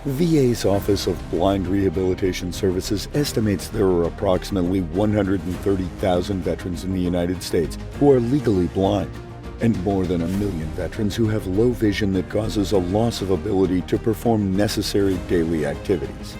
VA's Office of Blind Rehabilitation Services estimates there are approximately 130,000 veterans in the United States who are legally blind, and more than 1 million veterans who have low vision that causes a loss of ability to perform necessary daily activities.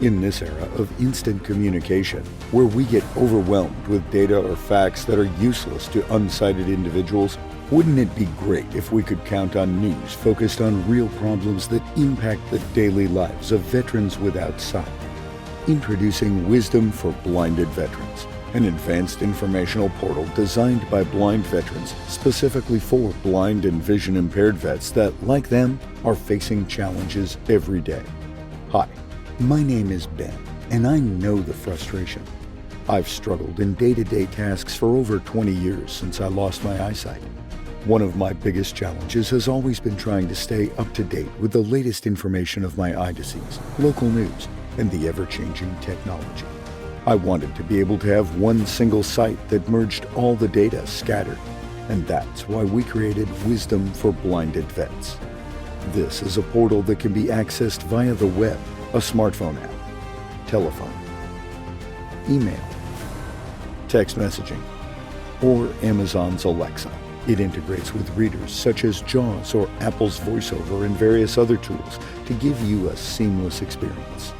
In this era of instant communication, where we get overwhelmed with data or facts that are useless to unsighted individuals, wouldn't it be great if we could count on news focused on real problems that impact the daily lives of veterans without sight? Introducing Wisdom for Blinded Veterans, an advanced informational portal designed by blind veterans specifically for blind and vision-impaired vets that, like them, are facing challenges every day. Hi, my name is Ben, and I know the frustration. I've struggled in day-to-day tasks for over 20 years since I lost my eyesight. One of my biggest challenges has always been trying to stay up to date with the latest information of my eye disease, local news, and the ever-changing technology. I wanted to be able to have one single site that merged all the data scattered, and that's why we created Wisdom for Blinded Vets. This is a portal that can be accessed via the web, a smartphone app, telephone, email, text messaging, or Amazon's Alexa. It integrates with readers such as JAWS or Apple's VoiceOver and various other tools to give you a seamless experience.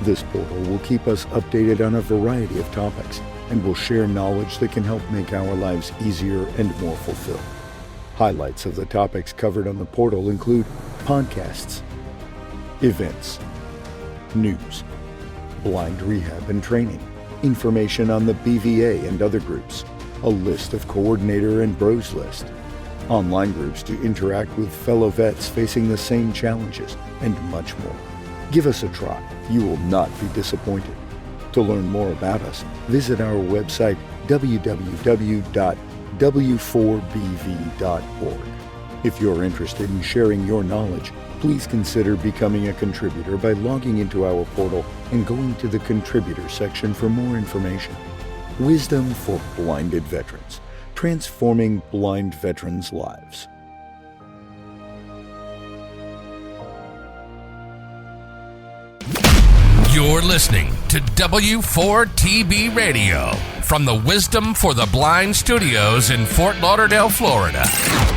This portal will keep us updated on a variety of topics and will share knowledge that can help make our lives easier and more fulfilled. Highlights of the topics covered on the portal include podcasts, events, news, blind rehab and training, information on the BVA and other groups, a list of coordinator and bros list, online groups to interact with fellow vets facing the same challenges, and much more. Give us a try. You will not be disappointed. To learn more about us, visit our website www.w4bv.org. If you're interested in sharing your knowledge, please consider becoming a contributor by logging into our portal and going to the contributor section for more information. Wisdom for Blinded Veterans, transforming blind veterans' lives. You're listening to W4TB Radio from the Wisdom for the Blind studios in Fort Lauderdale, Florida,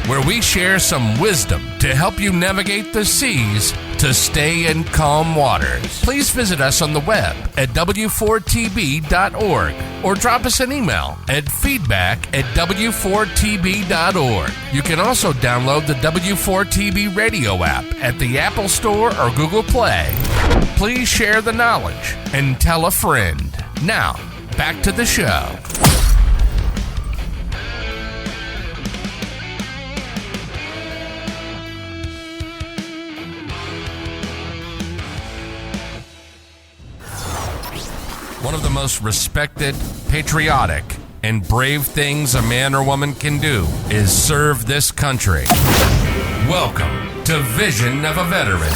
where we share some wisdom to help you navigate the seas to stay in calm waters. Please visit us on the web at w4tb.org or drop us an email at feedback@w4tb.org. You can also download the W4TB radio app at the Apple Store or Google Play. Please share the knowledge and tell a friend. Now, back to the show. One of the most respected, patriotic, and brave things a man or woman can do is serve this country. Welcome to Vision of a Veteran.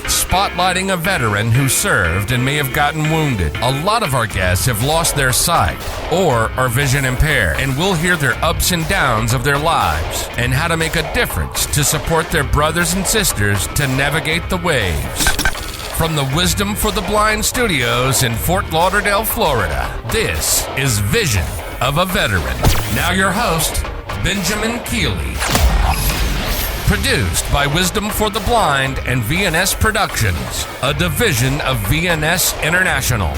Spotlighting a veteran who served and may have gotten wounded. A lot of our guests have lost their sight or are vision impaired, and we'll hear their ups and downs of their lives and how to make a difference to support their brothers and sisters to navigate the waves. From the Wisdom for the Blind studios in Fort Lauderdale, Florida, this is Vision of a Veteran. Now your host, Benjamin Keeley. Produced by Wisdom for the Blind and VNS Productions, a division of VNS International.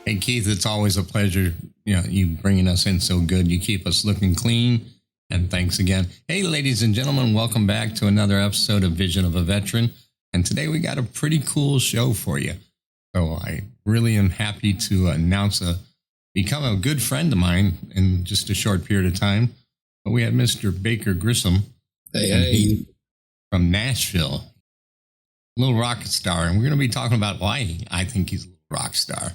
Hey, Keith, it's always a pleasure, you bringing us in so good. You keep us looking clean, and thanks again. Hey, ladies and gentlemen, welcome back to another episode of Vision of a Veteran, and today we got a pretty cool show for you. So I really am happy to announce become a good friend of mine in just a short period of time. But we had Mr. Baker Grissom from Nashville, a little rock star, and we're going to be talking about why I think he's a little rock star.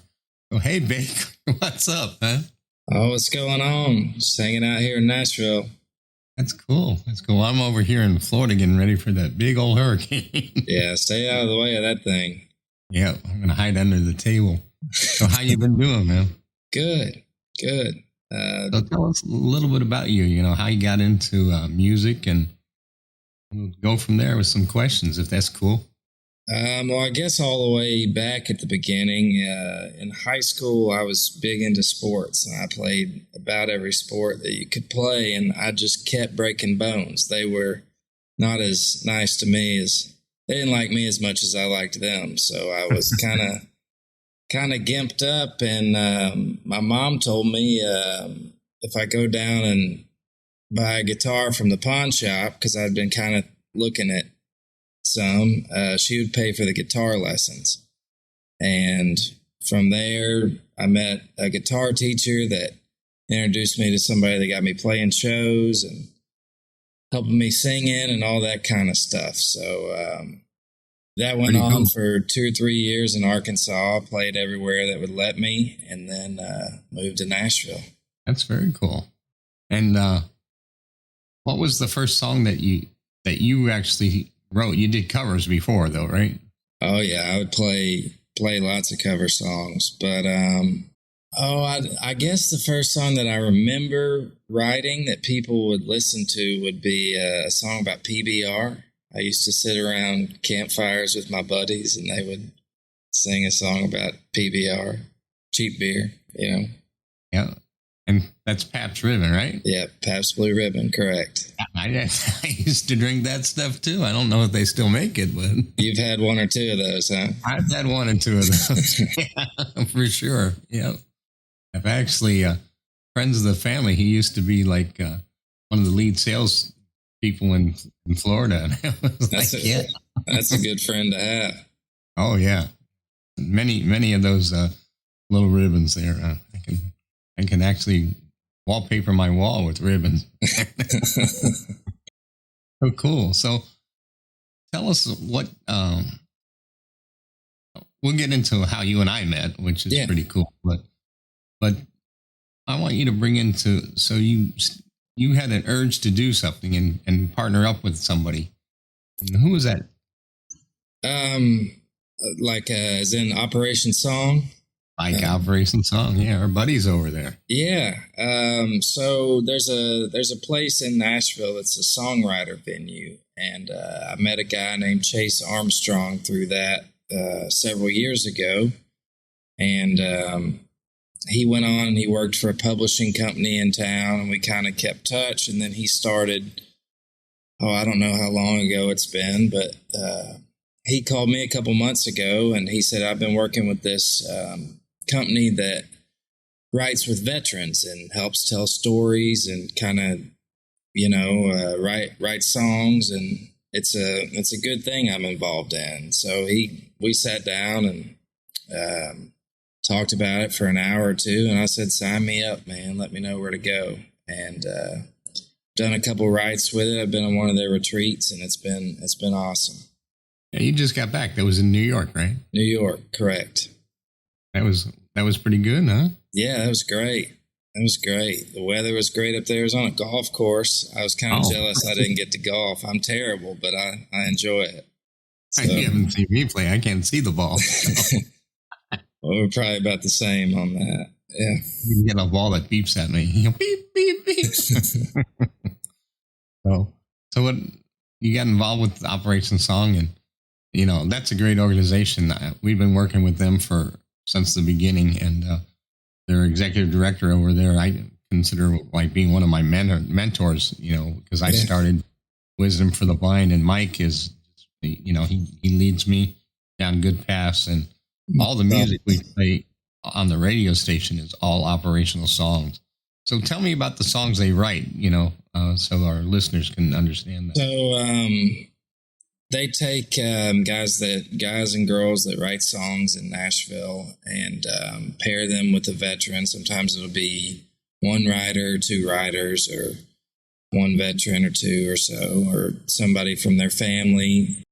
So, hey, Baker, what's up, man? Oh, what's going on? Just hanging out here in Nashville. That's cool. That's cool. I'm over here in Florida getting ready for that big old hurricane. Yeah, stay out of the way of that thing. Yeah, I'm going to hide under the table. So how you been doing, man? Good. Good. So tell us a little bit about you, how you got into music, and we'll go from there with some questions, if that's cool. Well, I guess all the way back at the beginning, in high school, I was big into sports, and I played about every sport that you could play, and I just kept breaking bones. They were not as nice to me they didn't like me as much as I liked them. So I was kind of gimped up, and my mom told me if I go down and buy a guitar from the pawn shop, because I'd been kind of looking at some, she would pay for the guitar lessons. And from there, I met a guitar teacher that introduced me to somebody that got me playing shows and helping me singing and all that kind of stuff. So that went on for 2 or 3 years in Arkansas. Played everywhere that would let me, and then moved to Nashville. That's very cool. And what was the first song that you actually wrote? You did covers before, though, right? Oh yeah, I would play lots of cover songs, but I guess the first song that I remember writing that people would listen to would be a song about PBR. I used to sit around campfires with my buddies, and they would sing a song about PBR, cheap beer, Yeah. And that's Pabst Ribbon, right? Yeah, Pabst Blue Ribbon, correct. I used to drink that stuff too. I don't know if they still make it, but you've had 1 or 2 of those, huh? I've had 1 or 2 of those. Yeah, for sure. Yeah. I've actually friends of the family. He used to be like one of the lead sales people in Florida. That's a good friend to have. Oh yeah, many of those little ribbons there. I can actually wallpaper my wall with ribbons. Oh, cool. So tell us what, we'll get into how you and I met, which is pretty cool. But I want you to bring into, so you had an urge to do something and partner up with somebody. And who was that? Like as in Operation Song? Like Operation Song, yeah. Our buddies over there. Yeah. So there's a place in Nashville that's a songwriter venue, and I met a guy named Chase Armstrong through that several years ago, and he went on and he worked for a publishing company in town, and we kind of kept touch. And then he started, I don't know how long ago it's been, but he called me a couple months ago, and he said, I've been working with this company that writes with veterans and helps tell stories and kind of, write songs, and it's a good thing I'm involved in. So we sat down and talked about it for an hour or 2, and I said, sign me up, man. Let me know where to go. And done a couple writes with it. I've been on one of their retreats, and it's been awesome. Yeah, you just got back. That was in New York, right? New York, correct. That was pretty good, huh? Yeah, that was great. That was great. The weather was great up there. It was on a golf course. I was kind of jealous I didn't get to golf. I'm terrible, but I enjoy it. So, you haven't seen me play. I can't see the ball. Well, we're probably about the same on that. Yeah. You get a ball that beeps at me. Beep, beep, beep. So what, you got involved with Operation Song, and that's a great organization. We've been working with them since the beginning, and their executive director over there, I consider like being one of my mentors, because I started Wisdom for the Blind, and Mike is, he leads me down good paths, and all the music we play on the radio station is all operational songs. So tell me about the songs they write, so our listeners can understand that. So they take guys and girls that write songs in Nashville and pair them with a veteran. Sometimes it'll be 1 writer, 2 writers, or 1 veteran or 2 or so, or somebody from their family,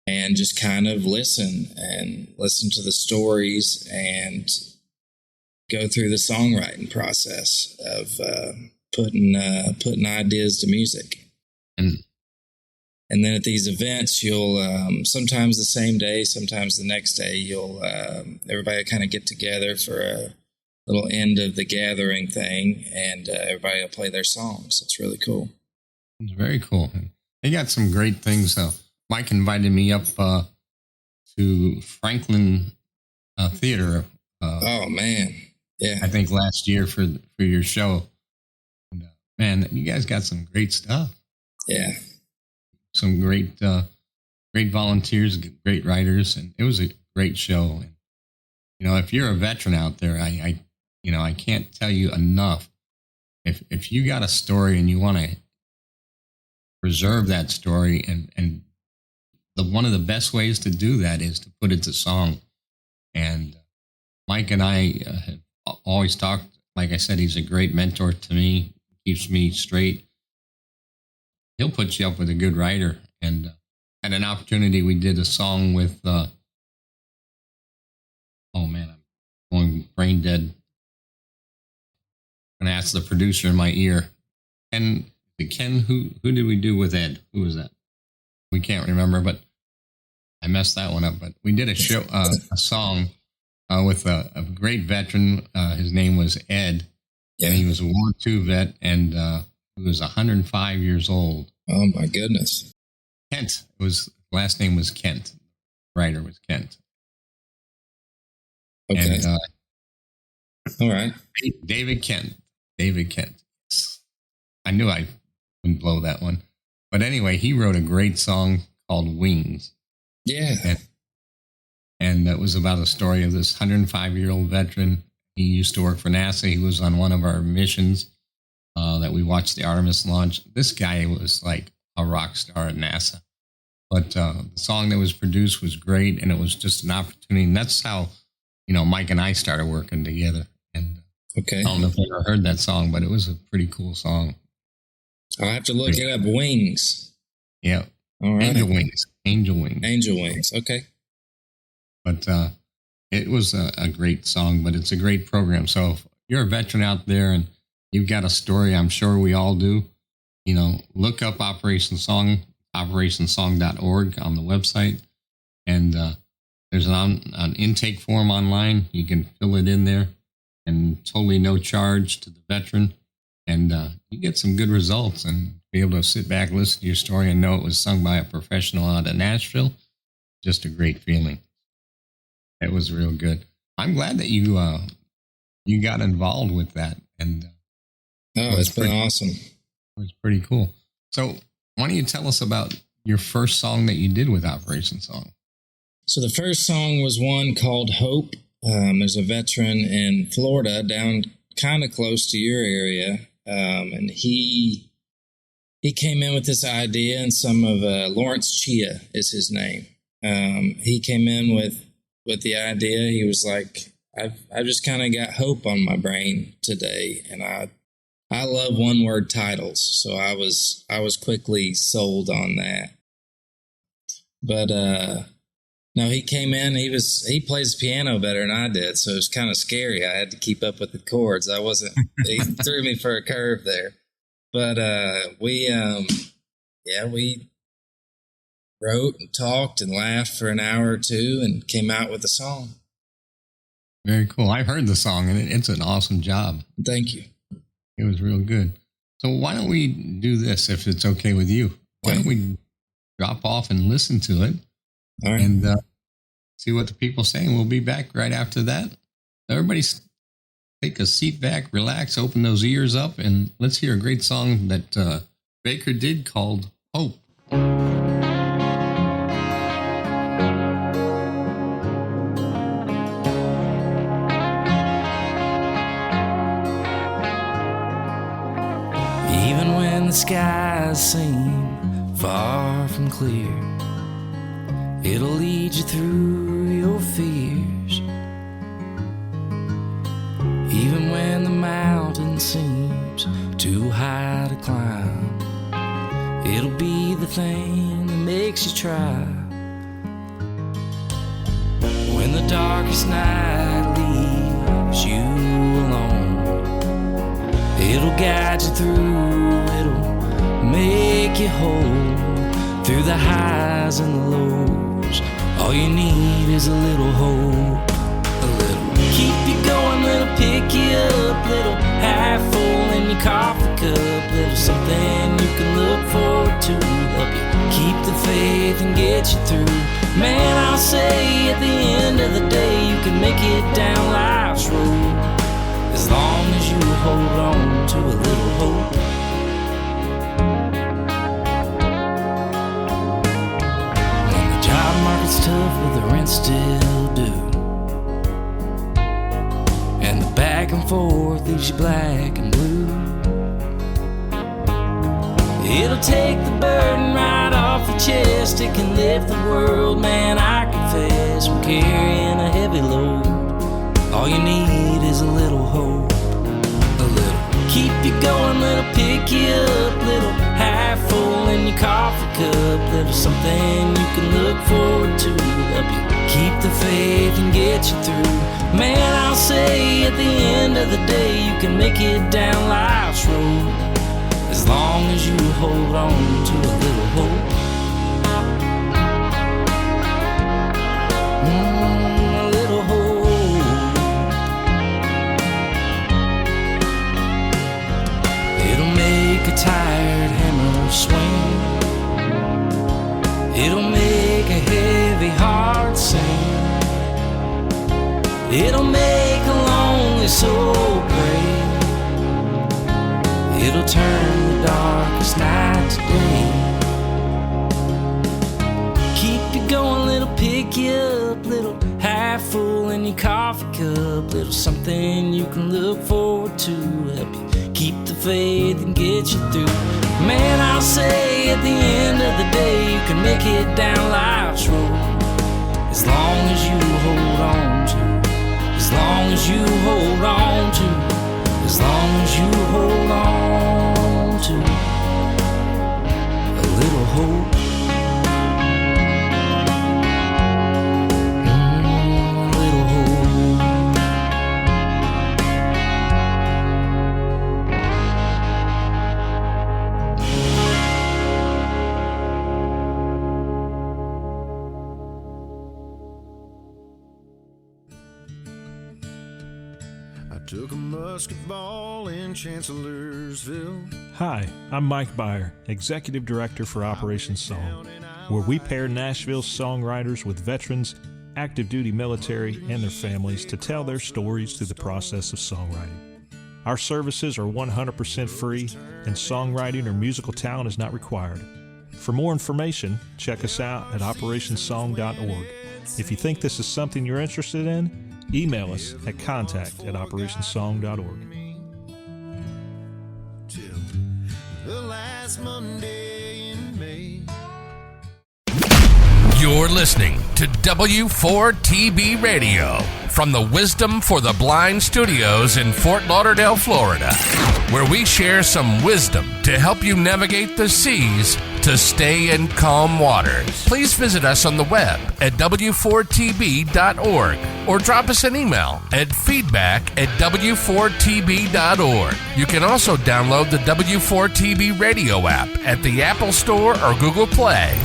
and just kind of listen to the stories and go through the songwriting process of putting ideas to music. And then at these events, you'll sometimes the same day, sometimes the next day, you'll everybody kind of get together for little end of the gathering thing, and everybody will play their songs. It's really cool. It's very cool. They got some great things. Mike invited me up to Franklin Theater. Oh man, yeah. I think last year for your show. And, man, you guys got some great stuff. Yeah, some great volunteers, great writers, and it was a great show. And if you're a veteran out there, I can't tell you enough. If you got a story and you want to preserve that story, and one of the best ways to do that is to put it to song. And Mike and I have always talked. Like I said, he's a great mentor to me. Keeps me straight. He'll put you up with a good writer. And at an opportunity, we did a song with. Oh man, I'm going brain dead. I'm gonna ask the producer in my ear. Ken, who did we do with Ed? Who was that? We can't remember, but I messed that one up. But we did a show, a song with a great veteran. His name was Ed, and he was a World War II vet, and he was 105 years old. Oh my goodness! Kent. Last name was Kent. Writer was Kent. Okay. And, all right. David Kent. I knew I wouldn't blow that one. But anyway, he wrote a great song called Wings. Yeah. And that was about a story of this 105-year-old veteran. He used to work for NASA. He was on one of our missions that we watched the Artemis launch. This guy was like a rock star at NASA. But the song that was produced was great, and it was just an opportunity. And that's how, Mike and I started working together. And okay. I don't know if you ever heard that song, but it was a pretty cool song. I'll have to look it up. Wings. Yeah. All right. Angel Wings. Angel Wings. Okay. But it was a great song, but it's a great program. So if you're a veteran out there and you've got a story, I'm sure we all do, look up Operation Song, operationsong.org on the website. And there's an intake form online. You can fill it in there, and totally no charge to the veteran. And you get some good results, and be able to sit back, listen to your story, and know it was sung by a professional out of Nashville. Just a great feeling. It was real good. I'm glad that you got involved with that. And it's been awesome. It was pretty cool. So why don't you tell us about your first song that you did with Operation Song? So the first song was one called Hope. There's a veteran in Florida down kind of close to your area. And he came in with this idea, and some of Lawrence Chia is his name. He came in with the idea. He was like, I've just kind of got hope on my brain today, and I love one-word titles, so I was quickly sold on that. But no, he came in. He plays piano better than I did, so it was kind of scary. I had to keep up with the chords. He threw me for a curve there. But we wrote and talked and laughed for an hour or two and came out with a song. Very cool. I've heard the song, and it's an awesome job. Thank you. It was real good. So why don't we do this, if it's okay with you? Why don't we drop off and listen to it? All right. And see what the people say. And we'll be back right after that. Everybody take a seat back, relax, open those ears up, and let's hear a great song that Baker did called Hope. Even when the skies seem far from clear, it'll lead you through your fears. Even when the mountain seems too high to climb, it'll be the thing that makes you try. When the darkest night leaves you alone, it'll guide you through, it'll make you whole. Through the highs and the lows, all you need is a little hope. A little keep you going, little pick to help you keep the faith and get you through. Man, I'll say at the end of the day, you can make it down life's road as long as you hold on to a little hope. When the job market's tough but the rent's still due, and the back and forth leaves you black and blue, it'll take the burden right off your chest. It can lift the world, man, I confess. When carrying a heavy load, all you need is a little hope. A little keep you going, little pick you up, little half full in your coffee cup, little something you can look forward to, help you keep the faith and get you through. Man, I'll say at the end of the day, you can make it down life's road as long as you hold on to a little hope. A little hope. It'll make a tired hammer swing. It'll make a heavy heart sing. It'll make a lonely soul pray. It'll turn the darkest night to day. Keep you going, little pick you up, little half full in your coffee cup, little something you can look forward to, help you keep the faith and get you through. Man, I'll say at the end of the day, you can make it down life's road as long as you hold on to, as long as you hold on to, as long as you hold on to a little hope. A little hope. I took a musket ball in Chancellorsville. Hi, I'm Mike Byer, Executive Director for Operation Song, where we pair Nashville's songwriters with veterans, active duty military, and their families to tell their stories through the process of songwriting. Our services are 100% free, and songwriting or musical talent is not required. For more information, check us out at operationsong.org. If you think this is something you're interested in, email us at contact@operationsong.org. Till the last Monday in May. You're listening to W4TB Radio from the Wisdom for the Blind Studios in Fort Lauderdale, Florida, where we share some wisdom to help you navigate the seas to stay in calm waters. Please visit us on the web at w4tb.org or drop us an email at feedback@w4tb.org. You can also download the W4TB radio app at the Apple Store or Google Play.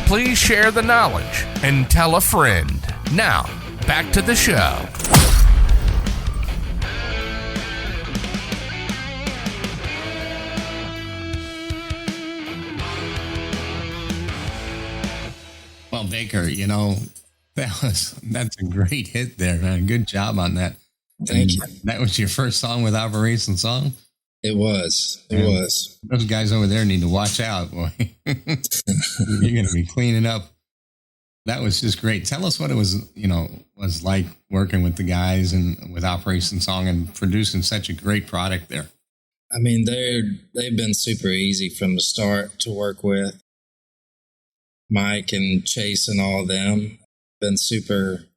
Please share the knowledge and tell a friend. Now, back to the show. Well, Baker, that's a great hit there, man. Good job on that. Thank you. That was your first song with Operation Song? It was. It was. Those guys over there need to watch out, boy. You're going to be cleaning up. That was just great. Tell us what it was, was like working with the guys and with Operation Song and producing such a great product there. I mean, they've been super easy from the start to work with. Mike and Chase and all of them been super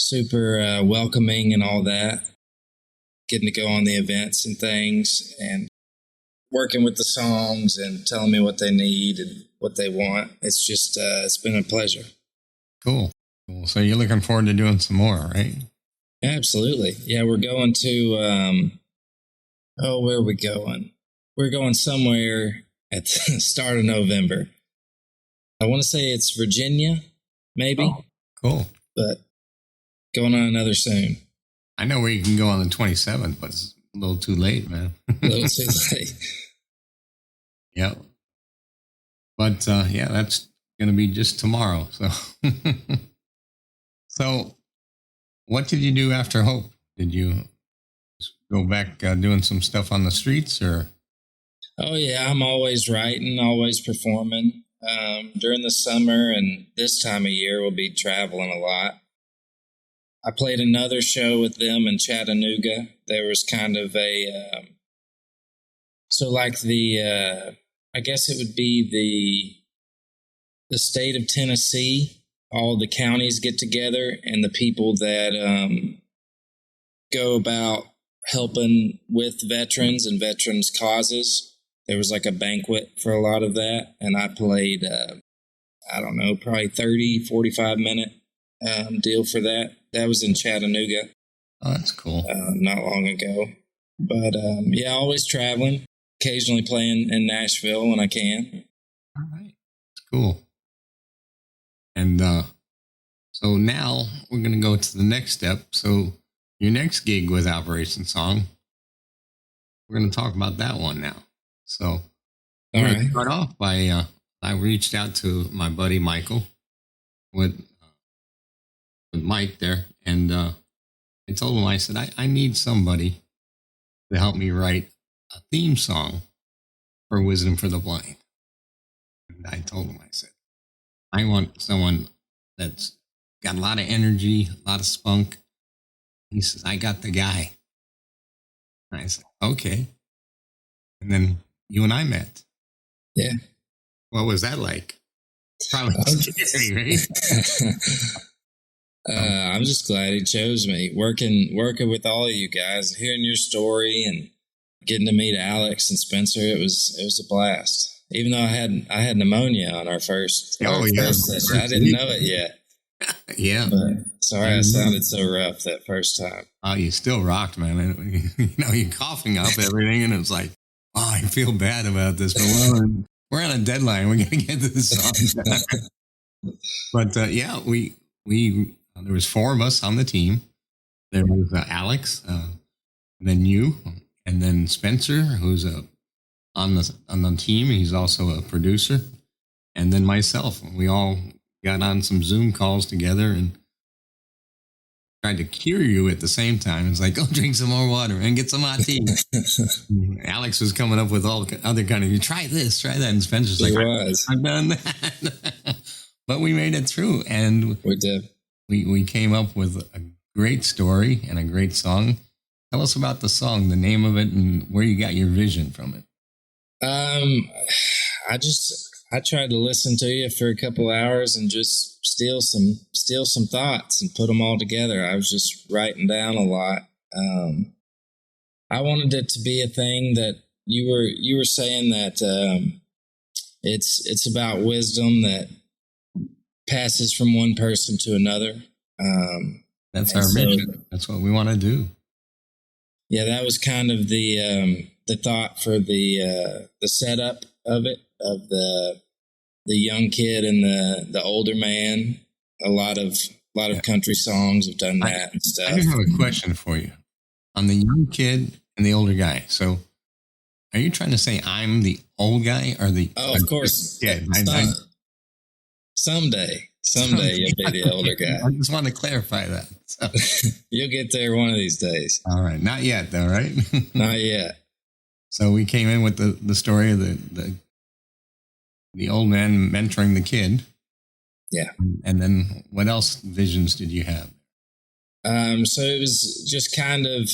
welcoming and all that. Getting to go on the events and things and working with the songs and telling me what they need and what they want. It's just, it's been a pleasure. Cool. So you're looking forward to doing some more, right? Absolutely. Yeah, we're going to, where are we going? We're going somewhere at the start of November. I want to say it's Virginia, maybe. Oh, cool. But going on another soon. I know where you can go on the 27th, but it's a little too late, man. A little too late. Yep. But yeah, that's going to be just tomorrow. So, so what did you do after Hope? Did you go back doing some stuff on the streets, or? Oh yeah, I'm always writing, always performing. During the summer and this time of year, we'll be traveling a lot. I played another show with them in Chattanooga. There was kind of a, I guess it would be the state of Tennessee. All the counties get together, and the people that go about helping with veterans and veterans causes. There was like a banquet for a lot of that, and I played, probably 30, 45-minute deal for that. That was in Chattanooga. Oh, that's cool. Not long ago. But, yeah, always traveling, occasionally playing in Nashville when I can. All right. That's cool. And so now we're going to go to the next step. So your next gig with Operation Song, we're going to talk about that one now. So we're going to start off by, I reached out to my buddy Michael with Mike there, and I told him, I said, I need somebody to help me write a theme song for Wisdom for the Blind. And I told him, I said, I want someone that's got a lot of energy, a lot of spunk. He says, I got the guy. And I said, okay. And then you and I met. Yeah. What was that like? Probably scary, right? I'm just glad he chose me. Working with all of you guys, hearing your story and getting to meet Alex and Spencer, it was a blast. Even though I had pneumonia on our first session. I didn't know it yet. Yeah. But sorry I sounded so rough that first time. Oh, you still rocked, man. You're coughing up everything, and it's like, oh, I feel bad about this, but we're on a deadline. We're going to get to this song. But yeah, we there was 4 of us on the team. There was Alex, and then you, and then Spencer, who's on the team. He's also a producer, and then myself. We all got on some Zoom calls together and tried to cure you at the same time. It's like, go drink some more water and get some hot tea. Alex was coming up with all other kind of, you try this, try that. And Spencer's like, I've done that. But we made it through, and we did. We came up with a great story and a great song. Tell us about the song, the name of it, and where you got your vision from it. I tried to listen to you for a couple hours and just steal some thoughts and put them all together. I was just writing down a lot. I wanted it to be a thing that you were saying that it's about wisdom that passes from one person to another. That's our mission. That's what we want to do. Yeah, that was kind of the thought for the setup of it, of the young kid and the older man. A lot of country songs have done that and stuff. I do have a question for you on the young kid and the older guy. So, are you trying to say I'm the old guy or the? Oh, of course. Yeah. Someday you'll be the older guy. I just want to clarify that. So. You'll get there one of these days. All right, not yet though, right? Not yet. So we came in with the story of the old man mentoring the kid. Yeah. And then what else visions did you have? So it was just kind of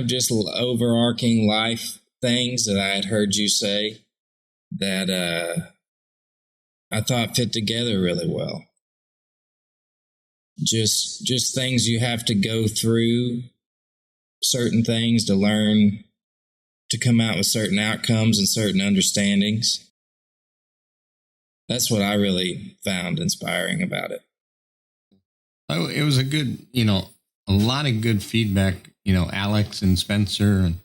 just overarching life things that I had heard you say that I thought fit together really well. Just things you have to go through, certain things to learn to come out with certain outcomes and certain understandings. That's what I really found inspiring about it. Oh, it was a good, a lot of good feedback, Alex and Spencer. And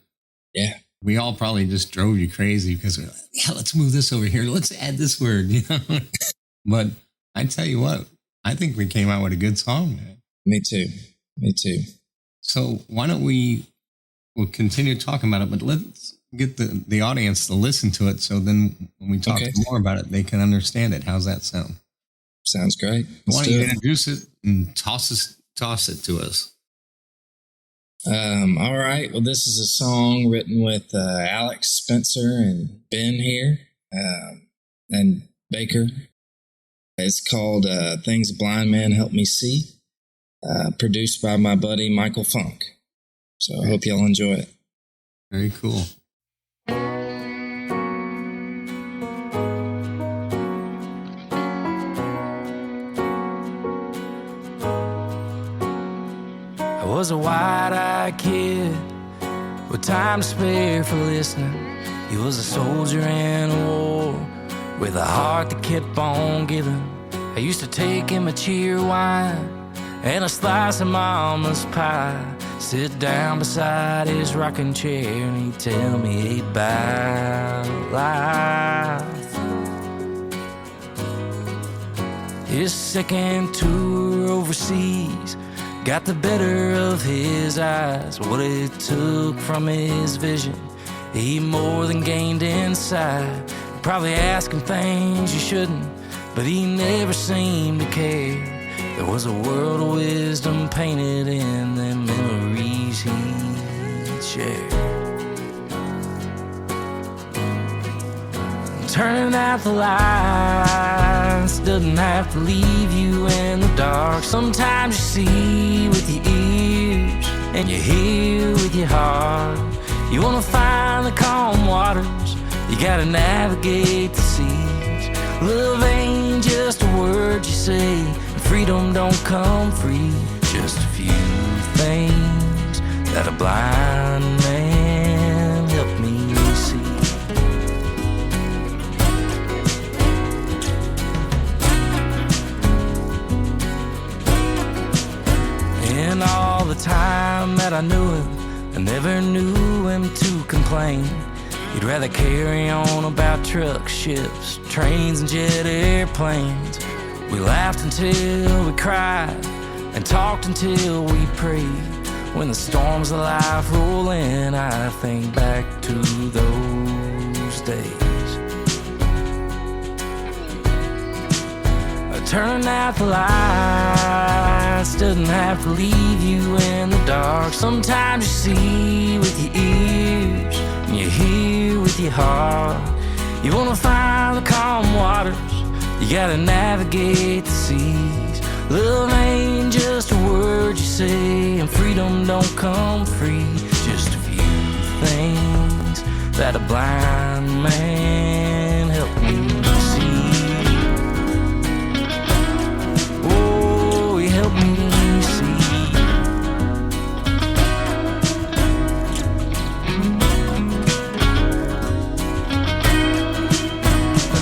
yeah, we all probably just drove you crazy because we're like, yeah, let's move this over here. Let's add this word, But I tell you what, I think we came out with a good song, man. Me too. So why don't we we'll continue talking about it, but let's get the audience to listen to it. So then when we talk more about it, they can understand it. How's that sound? Sounds great. Why don't you introduce it and toss it to us? All right. Well, this is a song written with Alex Spencer and Ben here, and Baker. It's called Things a Blind Man Help Me See, produced by my buddy Michael Funk. So I hope y'all enjoy it. Very cool. I was a wide-eyed kid with time to spare for listening. He was a soldier in a war with a heart that kept on giving. I used to take him a cheer wine and a slice of mama's pie, sit down beside his rocking chair, and he'd tell me about life. His second tour overseas got the better of his eyes. What it took from his vision, he more than gained insight. Probably asking things you shouldn't, but he never seemed to care. There was a world of wisdom painted in the memories he'd shared. Turning out the lights doesn't have to leave you in the dark. Sometimes you see with your ears and you hear with your heart. You wanna find the calm waters, you gotta navigate the seas. Love ain't just a word you say, and freedom don't come free. Just a few things that a blind man helped me see. In all the time that I knew him, I never knew him to complain. He'd rather carry on about trucks, ships, trains, and jet airplanes. We laughed until we cried and talked until we prayed. When the storms of life roll in, I think back to those days. Turning out the lights doesn't have to leave you in the dark. Sometimes you see with your ears and you hear with your heart. You wanna find the calm waters, you gotta navigate the seas. Love ain't just a word you say, and freedom don't come free. Just a few things that a blind man helped me see. Oh, he helped me see.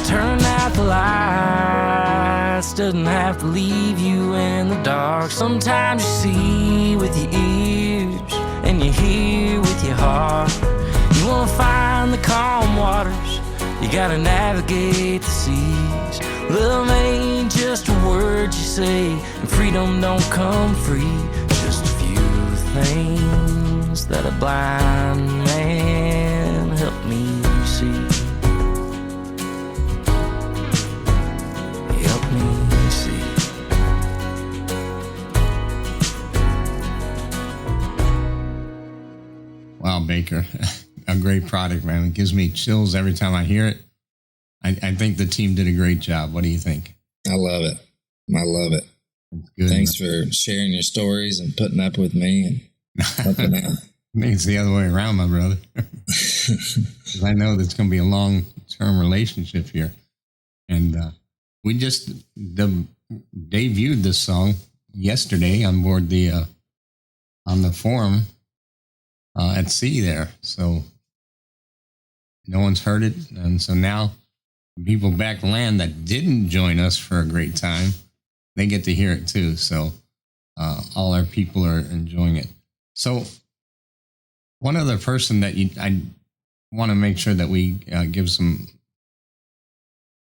Turn out the lights doesn't have to leave you in the dark. Sometimes you see with your ears and you hear with your heart. You wanna find the calm waters, you gotta navigate the seas. Love ain't just a word you say, and freedom don't come free. Just a few things that a blind man helped me see. Wow, Baker, a great product, man. It gives me chills every time I hear it. I think the team did a great job. What do you think? I love it. I love it. Good. Thanks for sharing your stories and putting up with me and helping out. I think it's the other way around, my brother. Because I know there's going to be a long-term relationship here. And we just debuted this song yesterday on board on the forum at sea there. So no one's heard it. And so now people back land that didn't join us for a great time, they get to hear it too. So all our people are enjoying it. So one other person that I want to make sure that we give some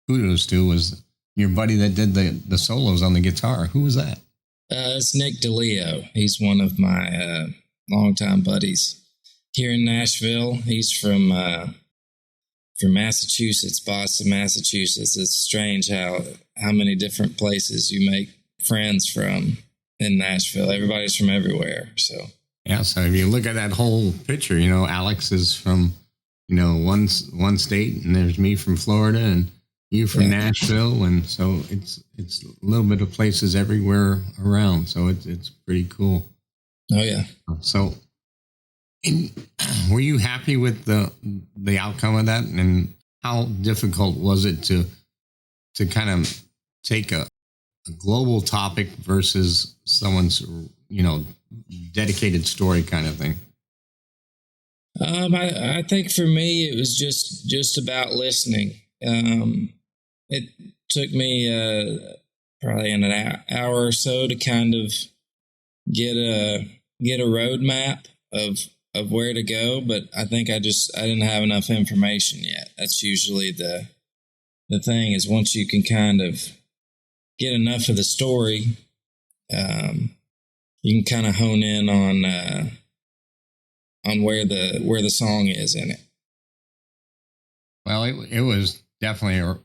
kudos to was your buddy that did the solos on the guitar. Who was that? It's Nick DiLeo. He's one of my longtime buddies. here in Nashville. He's from Massachusetts, Boston, Massachusetts. It's strange how many different places you make friends from in Nashville. Everybody's from everywhere. So yeah, so if you look at that whole picture, Alex is from one state, and there's me from Florida, and you from Nashville, and so it's a little bit of places everywhere around. So it's pretty cool. Oh yeah. So, were you happy with the outcome of that, and how difficult was it to kind of take a global topic versus someone's dedicated story kind of thing? I think for me it was just about listening. It took me probably an hour or so to kind of get a roadmap of where to go, but I think I didn't have enough information yet. That's usually the thing, is once you can kind of get enough of the story, you can kind of hone in on where the song is in it. Well, it was definitely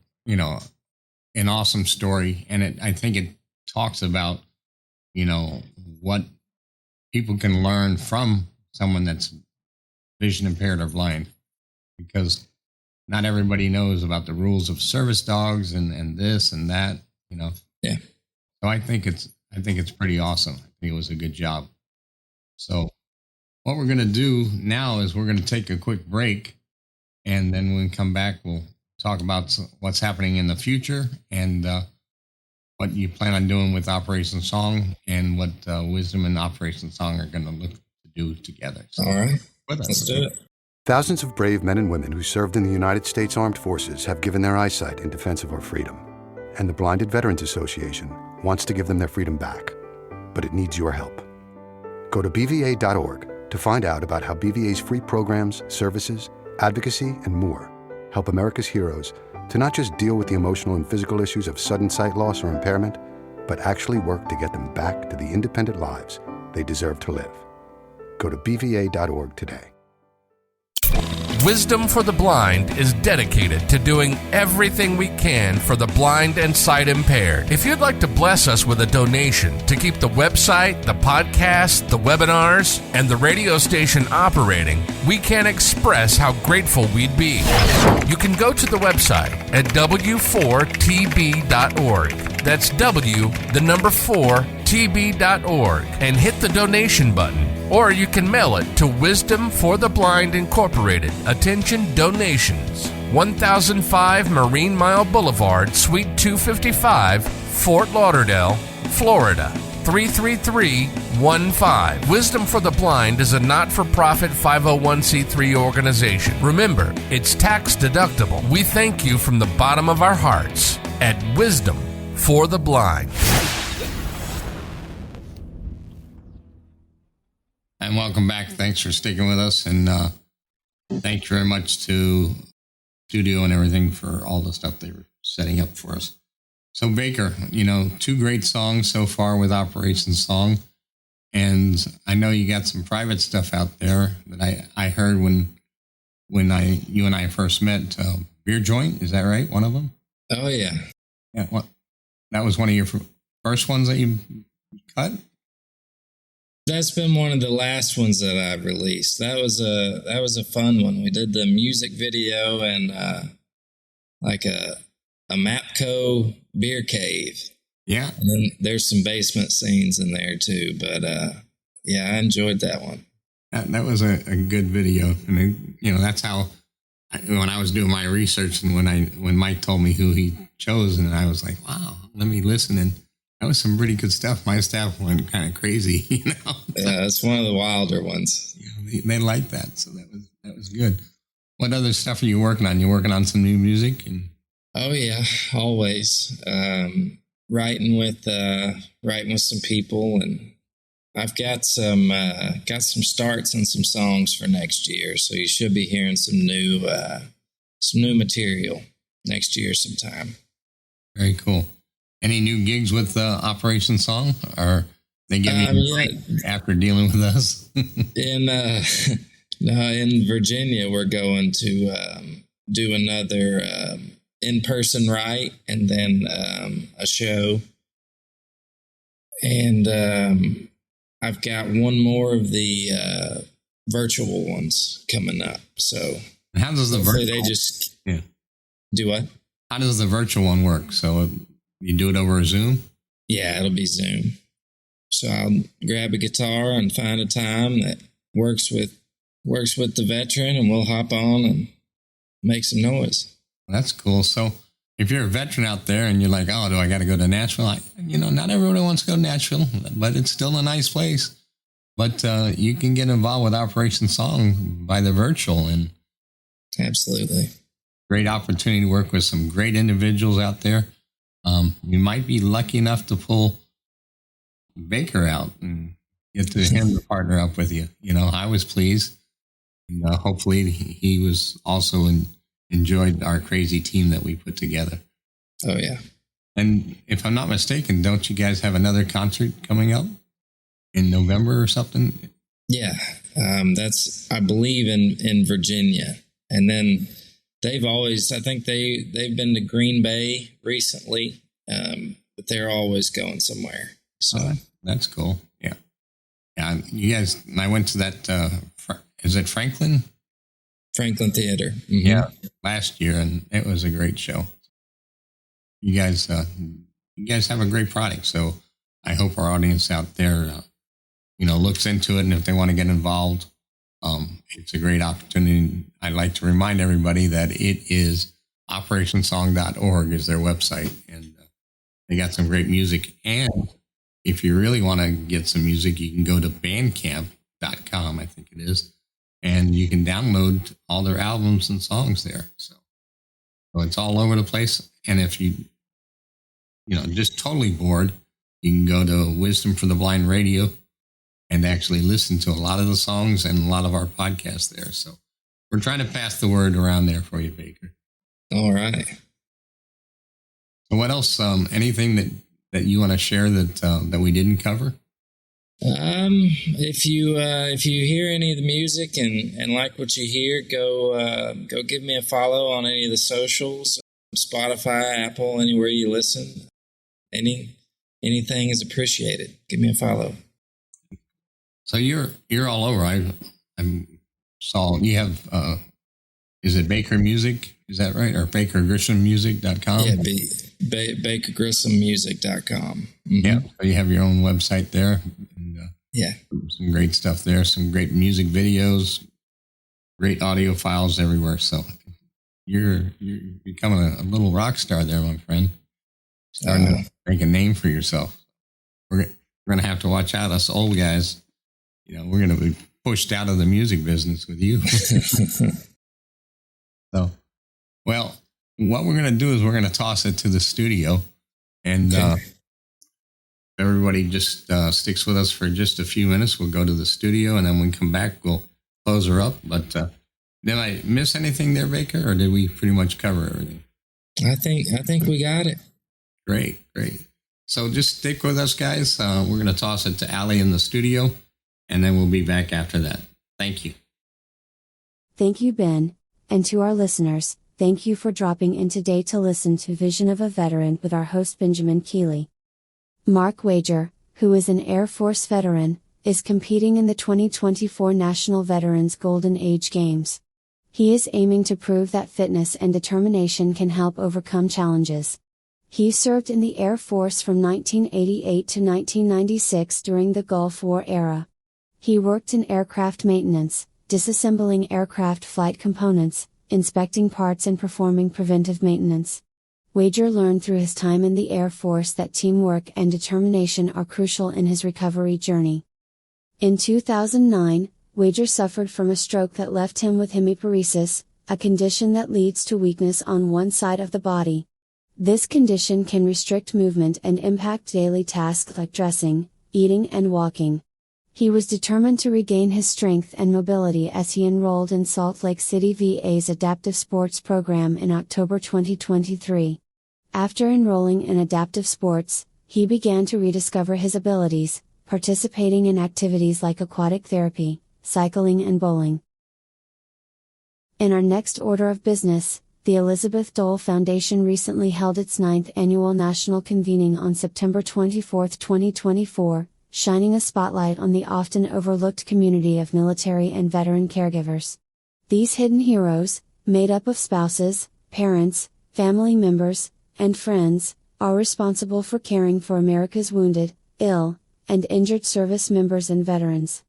an awesome story, and I think it talks about what people can learn from someone that's vision impaired or blind, because not everybody knows about the rules of service dogs and this and that. Yeah. So I think it's pretty awesome. I think it was a good job. So what we're going to do now is we're going to take a quick break, and then when we come back, we'll talk about what's happening in the future and what you plan on doing with Operation Song, and what Wisdom and Operation Song are going to look to do together. So, all right, let's do it. Thousands of brave men and women who served in the United States Armed Forces have given their eyesight in defense of our freedom. And the Blinded Veterans Association wants to give them their freedom back. But it needs your help. Go to BVA.org to find out about how BVA's free programs, services, advocacy, and more help America's heroes to not just deal with the emotional and physical issues of sudden sight loss or impairment, but actually work to get them back to the independent lives they deserve to live. Go to BVA.org today. Wisdom for the Blind is dedicated to doing everything we can for the blind and sight impaired. If you'd like to bless us with a donation to keep the website, the podcast, the webinars, and the radio station operating, we can't express how grateful we'd be. You can go to the website at w4tb.org. That's4tb.org, and hit the donation button. Or you can mail it to Wisdom for the Blind Incorporated. Attention donations. 1005 Marine Mile Boulevard, Suite 255, Fort Lauderdale, Florida, 33315. Wisdom for the Blind is a not-for-profit 501c3 organization. Remember, it's tax deductible. We thank you from the bottom of our hearts at Wisdom for the Blind. And welcome back. Thanks for sticking with us. And thanks very much to studio and everything for all the stuff they were setting up for us. So Baker, 2 great songs so far with Operation Song. And I know you got some private stuff out there that I heard when you and I first met. Beer Joint, is that right? One of them? Oh, yeah. Yeah. What? That was one of your first ones that you cut? That's been one of the last ones that I've released. That was a fun one. We did the music video and like a Mapco beer cave. Yeah. And then there's some basement scenes in there too. But yeah, I enjoyed that one. That was a good video. And that's how when I was doing my research, and when Mike told me who he chose, and I was like, wow, let me listen. And that was some pretty good stuff. My staff went kind of crazy, Yeah, it's one of the wilder ones. Yeah, they liked that, so that was good. What other stuff are you working on? You working on some new music? Oh yeah, always writing with some people, and I've got some starts and some songs for next year. So you should be hearing some new material next year sometime. Very cool. Any new gigs with Operation Song? Or they give you after dealing with us? No, in Virginia, we're going to do another in-person ride and then a show. And I've got one more of the virtual ones coming up. So how does the virtual? They just do what? How does the virtual one work? So you do it over Zoom? Yeah, it'll be Zoom. So I'll grab a guitar and find a time that works with the veteran, and we'll hop on and make some noise. That's cool. So if you're a veteran out there and you're like, oh, do I got to go to Nashville? Not everybody wants to go to Nashville, but it's still a nice place. But you can get involved with Operation Song by the virtual, and absolutely great opportunity to work with some great individuals out there. You might be lucky enough to pull Baker out and get to him to partner up with you. I was pleased. And, hopefully he was also enjoyed our crazy team that we put together. Oh, yeah. And if I'm not mistaken, don't you guys have another concert coming up in November or something? Yeah. That's, I believe, in Virginia. And then they've always, I think they've been to Green Bay recently, but they're always going somewhere. So that's cool. Yeah. Yeah. You guys, I went to that, is it Franklin? Franklin Theater. Mm-hmm. Yeah. Last year, and it was a great show. You guys have a great product. So I hope our audience out there, looks into it. And if they want to get involved, it's a great opportunity. I'd like to remind everybody that it is operationsong.org is their website, and they got some great music. And if you really want to get some music, you can go to bandcamp.com, I think it is, and you can download all their albums and songs there. So it's all over the place. And if you just totally bored, you can go to Wisdom for the Blind Radio and actually listen to a lot of the songs and a lot of our podcasts there. So we're trying to pass the word around there for you, Baker. All right. So what else? Anything that you want to share that we didn't cover? If you hear any of the music and like what you hear, go give me a follow on any of the socials, Spotify, Apple, anywhere you listen. Anything is appreciated. Give me a follow. So you're all over. I saw you have. Is it Baker Music? Is that right? Or BakerGrissomMusic.com? Yeah, BakerGrissomMusic.com. Mm-hmm. Yeah, so you have your own website there. And, yeah. Some great stuff there. Some great music videos, great audio files everywhere. So you're becoming a little rock star there, my friend. Starting to make a name for yourself. We're going to have to watch out, us old guys. We're going to be pushed out of the music business with you. So, well, what we're going to do is we're going to toss it to the studio, and everybody just sticks with us for just a few minutes. We'll go to the studio, and then when we come back, we'll close her up. But did I miss anything there, Baker, or did we pretty much cover everything? I think we got it. Great. So just stick with us, guys. We're going to toss it to Allie in the studio, and then we'll be back after that. Thank you. Thank you, Ben. And to our listeners, thank you for dropping in today to listen to Vision of a Veteran with our host Benjamin Keeley. Mark Wager, who is an Air Force veteran, is competing in the 2024 National Veterans Golden Age Games. He is aiming to prove that fitness and determination can help overcome challenges. He served in the Air Force from 1988 to 1996 during the Gulf War era. He worked in aircraft maintenance, disassembling aircraft flight components, inspecting parts and performing preventive maintenance. Wager learned through his time in the Air Force that teamwork and determination are crucial in his recovery journey. In 2009, Wager suffered from a stroke that left him with hemiparesis, a condition that leads to weakness on one side of the body. This condition can restrict movement and impact daily tasks like dressing, eating and walking. He was determined to regain his strength and mobility as he enrolled in Salt Lake City VA's adaptive sports program in October 2023. After enrolling in adaptive sports, he began to rediscover his abilities, participating in activities like aquatic therapy, cycling and bowling. In our next order of business, the Elizabeth Dole Foundation recently held its 9th annual national convening on September 24, 2024, shining a spotlight on the often overlooked community of military and veteran caregivers. These hidden heroes, made up of spouses, parents, family members, and friends, are responsible for caring for America's wounded, ill, and injured service members and veterans.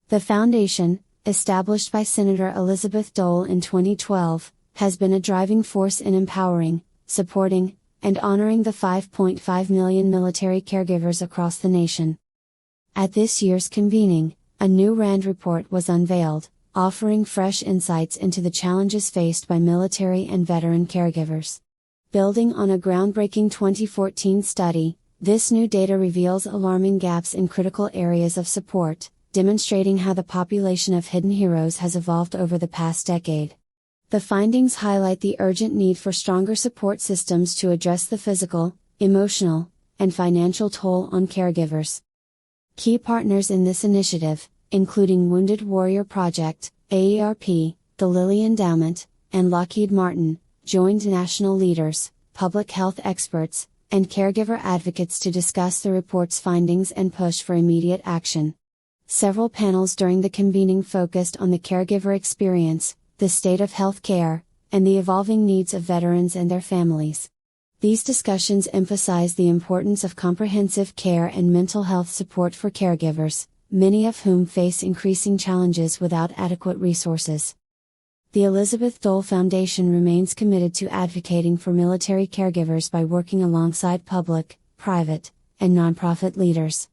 The foundation, established by Senator Elizabeth Dole in 2012, has been a driving force in empowering, supporting, and honoring the 5.5 million military caregivers across the nation. At this year's convening, a new RAND report was unveiled, offering fresh insights into the challenges faced by military and veteran caregivers. Building on a groundbreaking 2014 study, this new data reveals alarming gaps in critical areas of support, demonstrating how the population of hidden heroes has evolved over the past decade. The findings highlight the urgent need for stronger support systems to address the physical, emotional, and financial toll on caregivers. Key partners in this initiative, including Wounded Warrior Project, AARP, the Lilly Endowment, and Lockheed Martin, joined national leaders, public health experts, and caregiver advocates to discuss the report's findings and push for immediate action. Several panels during the convening focused on the caregiver experience, the state of health care, and the evolving needs of veterans and their families. These discussions emphasize the importance of comprehensive care and mental health support for caregivers, many of whom face increasing challenges without adequate resources. The Elizabeth Dole Foundation remains committed to advocating for military caregivers by working alongside public, private, and nonprofit leaders.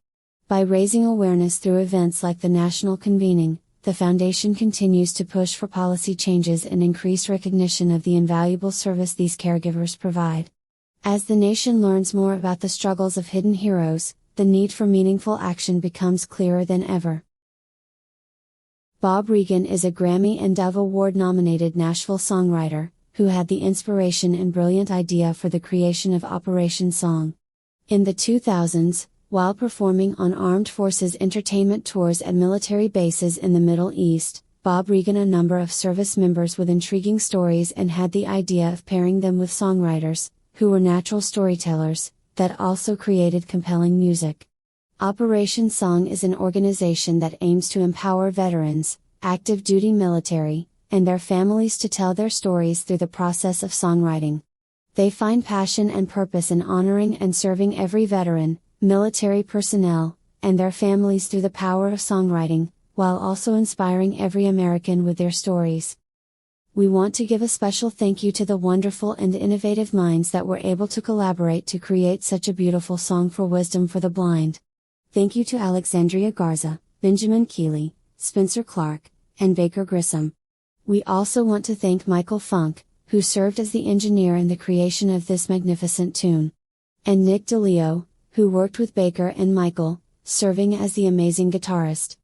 By raising awareness through events like the national convening, the Foundation continues to push for policy changes and increased recognition of the invaluable service these caregivers provide. As the nation learns more about the struggles of hidden heroes, the need for meaningful action becomes clearer than ever. Bob Regan is a Grammy and Dove Award-nominated Nashville songwriter, who had the inspiration and brilliant idea for the creation of Operation Song. In the 2000s, while performing on armed forces entertainment tours at military bases in the Middle East, Bob Regan a number of service members with intriguing stories and had the idea of pairing them with songwriters, who were natural storytellers, that also created compelling music. Operation Song is an organization that aims to empower veterans, active duty military, and their families to tell their stories through the process of songwriting. They find passion and purpose in honoring and serving every veteran, military personnel, and their families through the power of songwriting, while also inspiring every American with their stories. We want to give a special thank you to the wonderful and innovative minds that were able to collaborate to create such a beautiful song for wisdom for the blind. Thank you to Alexandria Garza, Benjamin Keeley, Spencer Clarke, and Baker Grissom. We also want to thank Michael Funk, who served as the engineer in the creation of this magnificent tune. And Nick DiLeo, who worked with Baker and Michael, serving as the amazing guitarist.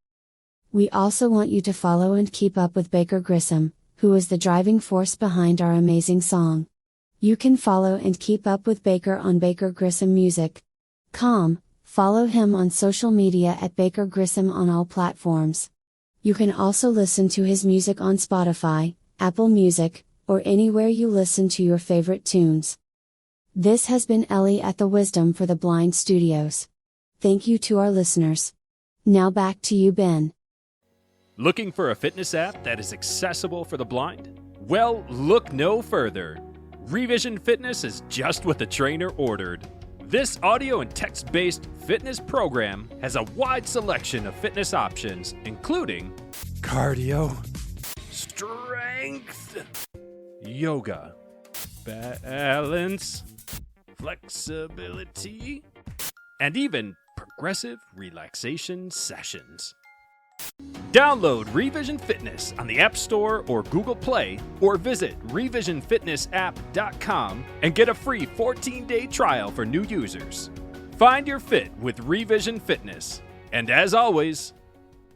We also want you to follow and keep up with Baker Grissom, who is the driving force behind our amazing song. You can follow and keep up with Baker on Baker Grissom Music.com, follow him on social media at Baker Grissom on all platforms. You can also listen to his music on Spotify, Apple Music, or anywhere you listen to your favorite tunes. This has been Ellie at the Wisdom for the Blind Studios. Thank you to our listeners. Now back to you, Ben. Looking for a fitness app that is accessible for the blind? Well, look no further. Revision Fitness is just what the trainer ordered. This audio and text-based fitness program has a wide selection of fitness options, including cardio, strength, yoga, balance, flexibility, and even progressive relaxation sessions. Download Revision Fitness on the App Store or Google Play, or visit revisionfitnessapp.com and get a free 14-day trial for new users. Find your fit with Revision Fitness. And as always,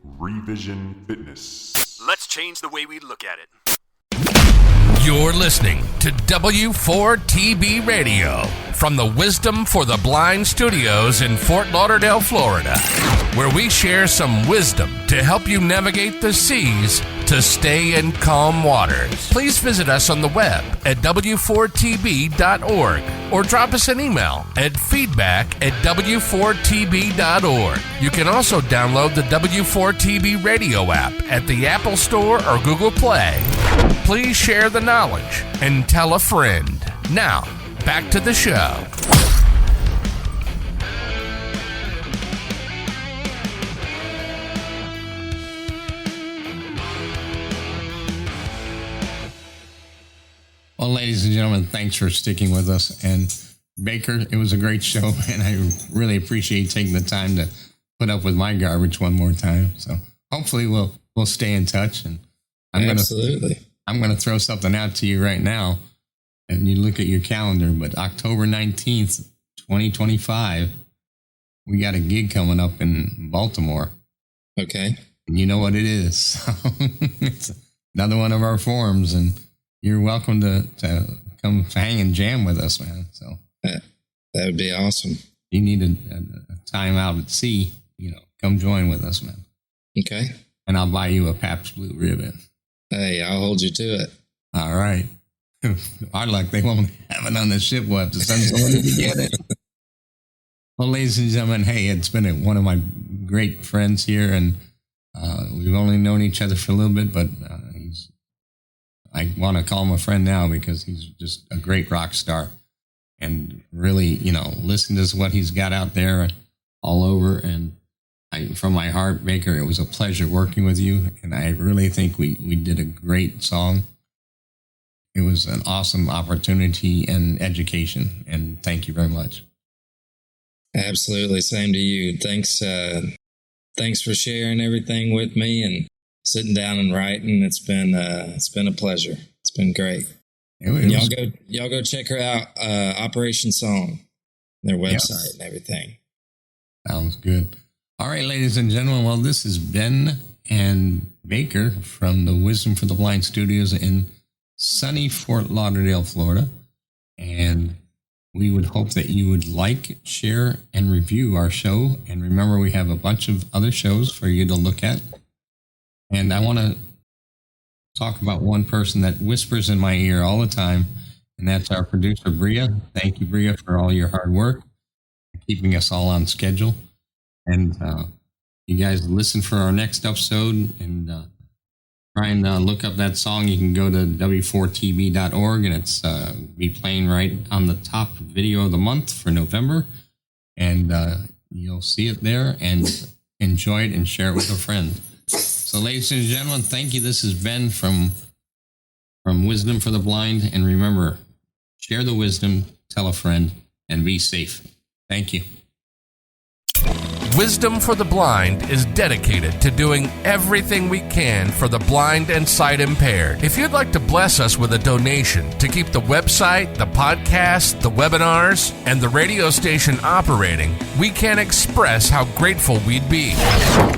Revision Fitness. Let's change the way we look at it. You're listening to W4TB Radio from the Wisdom for the Blind Studios in Fort Lauderdale, Florida, where we share some wisdom to help you navigate the seas to stay in calm waters. Please visit us on the web at w4tb.org or drop us an email at feedback@w4tb.org. You can also download the W4TB Radio app at the Apple Store or Google Play. Please share the knowledge and tell a friend. Now, back to the show. Well, ladies and gentlemen, thanks for sticking with us. And Baker, it was a great show, and I really appreciate you taking the time to put up with my garbage one more time. So hopefully we'll stay in touch. And Absolutely. I'm gonna throw something out to you right now, and you look at your calendar. But October 19th, 2025, we got a gig coming up in Baltimore. Okay. And you know what it is. It's another one of our forums, and you're welcome to come hang and jam with us, man. So that would be awesome. You need a time out at sea, come join with us, man. Okay. And I'll buy you a Pabst Blue Ribbon. Hey, I'll hold you to it. All right. Our luck, they won't have it on the ship. We'll have to send someone to get it. Well, ladies and gentlemen, hey, it's been one of my great friends here, and we've only known each other for a little bit, but I want to call him a friend now because he's just a great rock star. And really, listen to what he's got out there all over. And from my heart, Baker, it was a pleasure working with you. And I really think we did a great song. It was an awesome opportunity and education. And thank you very much. Absolutely. Same to you. Thanks for sharing everything with me and sitting down and writing. It's been a pleasure. It's been great. And y'all go check her out. Operation Song, their website and everything. Sounds good. All right, ladies and gentlemen. Well, this is Ben and Baker from the Wisdom for the Blind Studios in sunny Fort Lauderdale, Florida. And we would hope that you would like, share, and review our show. And remember, we have a bunch of other shows for you to look at. And I want to talk about one person that whispers in my ear all the time, and that's our producer, Bria. Thank you, Bria, for all your hard work, keeping us all on schedule. And you guys listen for our next episode and try and look up that song. You can go to w4tb.org, and it's be playing right on the top video of the month for November. And you'll see it there and enjoy it and share it with a friend. So, ladies and gentlemen, thank you. This is Ben from Wisdom for the Blind. And remember, share the wisdom, tell a friend, and be safe. Thank you. Wisdom for the Blind is dedicated to doing everything we can for the blind and sight impaired. If you'd like to bless us with a donation to keep the website, the podcast, the webinars, and the radio station operating, we can't express how grateful we'd be.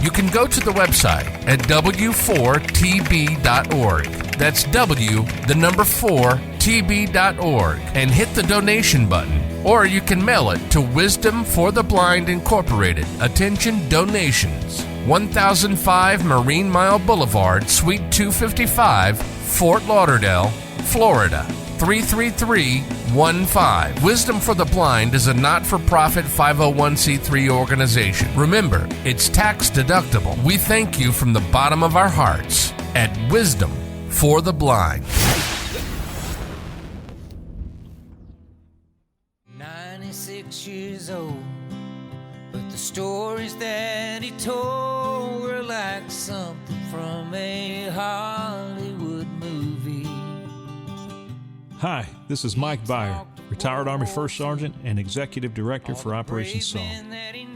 You can go to the website at w4tb.org. That's w4tb.org and hit the donation button. Or you can mail it to Wisdom for the Blind Incorporated. Attention donations. 1005 Marine Mile Boulevard, Suite 255, Fort Lauderdale, Florida, 33315. Wisdom for the Blind is a not-for-profit 501c3 organization. Remember, it's tax deductible. We thank you from the bottom of our hearts at Wisdom for the Blind. 96 years old, but the stories that he told were like something from a Hollywood movie. Hi, this is Mike Byer, retired Army First Sergeant and Executive Director for Operation Song.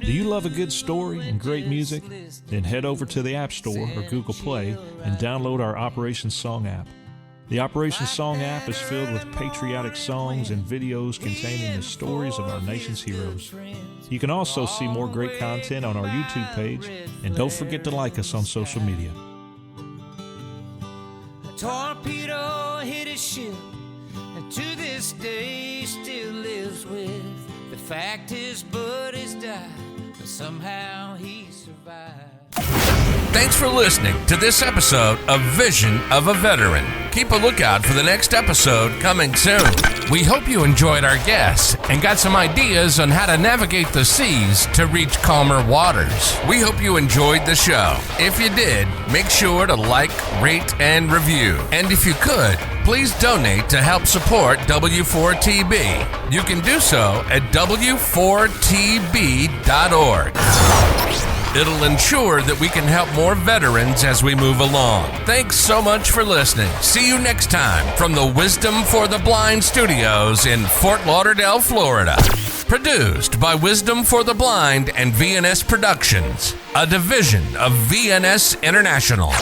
Do you love a good story and great music? Then head over to the App Store or Google Play and download our Operation Song app. The Operation Song app is filled with patriotic songs and videos containing the stories of our nation's heroes. You can also see more great content on our YouTube page, and don't forget to like us on social media. A torpedo hit his ship, and to this day still lives with the fact his buddies died, but somehow he survived. Thanks for listening to this episode of Vision of a Veteran. Keep a lookout for the next episode coming soon. We hope you enjoyed our guests and got some ideas on how to navigate the seas to reach calmer waters. We hope you enjoyed the show. If you did, make sure to like, rate, and review. And if you could, please donate to help support W4TB. You can do so at w4tb.org. It'll ensure that we can help more veterans as we move along. Thanks so much for listening. See you next time from the Wisdom for the Blind Studios in Fort Lauderdale, Florida. Produced by Wisdom for the Blind and VNS Productions, a division of VNS International.